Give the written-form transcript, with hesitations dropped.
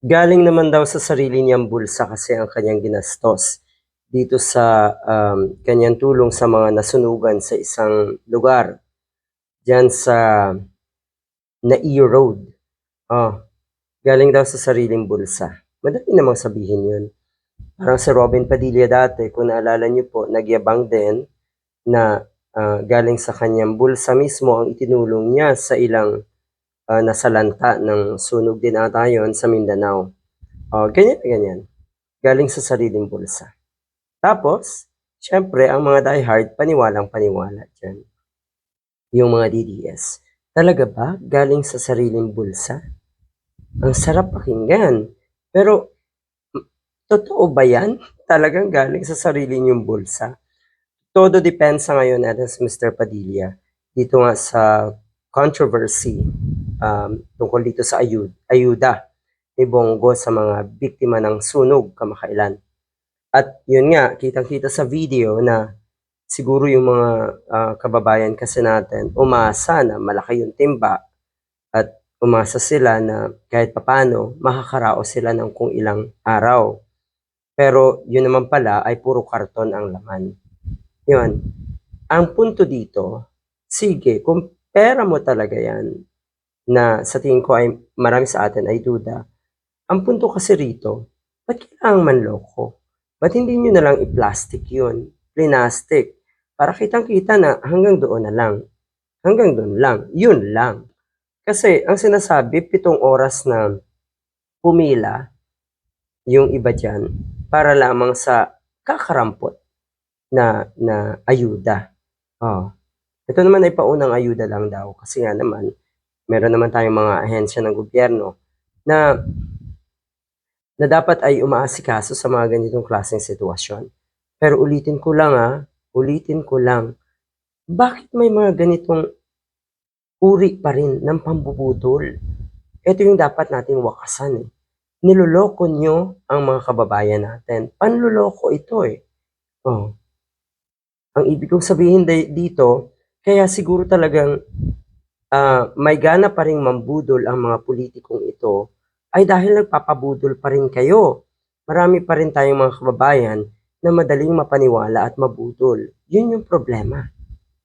Galing naman daw sa sarili niyang bulsa kasi ang kanyang ginastos dito sa, kaniyang tulong sa mga nasunugan sa isang lugar diyan sa Naiya Road. Oh, galing daw sa sariling bulsa. Madali namang sabihin 'yun. Parang si Robin Padilla dati kung naalala niyo po nagyabang din na, galing sa kaniyang bulsa mismo ang itinulong niya sa ilang, nasalanta ng sunog din ata 'yun sa Mindanao. Oh, ganyan na ganyan, galing sa sariling bulsa. Tapos, siyempre ang mga die-hard paniwalang-paniwala diyan, yung mga DDS. Talaga ba galing sa sariling bulsa? Ang sarap pakinggan, pero totoo ba 'yan? Talagang galing sa sarili niyong bulsa? Todo depensa ngayon natin si Mr. Padilla dito nga sa controversy, tungkol dito sa ayuda ni Bongo sa mga biktima ng sunog kamakailan. At yun nga, kitang-kita sa video na siguro yung mga, kababayan kasi natin umasa na malaki yung timba at umasa sila na kahit papaano makakaraos sila ng kung ilang araw. Pero yun naman pala ay puro karton ang laman. Yun, ang punto dito, sige kung pera mo talaga yan na sa tingin ko ay marami sa atin ay duda, ang punto kasi rito, ba't kailangang manloko? Ba't hindi niyo na lang i-plastic yun, plinastic, para kitang-kita na hanggang doon na lang, hanggang doon lang, yun lang. Kasi ang sinasabi 7 oras na pumila yung iba diyan para lamang sa kakarampot na ayuda. Oo, ito naman ay paunang ayuda lang daw kasi nga naman meron naman tayong mga ahensya ng gobyerno na dapat ay umaasikaso sa mga ganitong klaseng sitwasyon. Pero ulitin ko lang, bakit may mga ganitong uri pa rin ng pambubudol? Ito yung dapat nating wakasan eh. Niloloko nyo ang mga kababayan natin. Panloloko ito eh. Oh. Ang ibig kong sabihin dito, kaya siguro talagang may gana pa ring mambudol ang mga politikong ito ay dahil nagpapabudol pa rin kayo. Marami pa rin tayong mga kababayan na madaling mapaniwala at mabudol. Yun yung problema.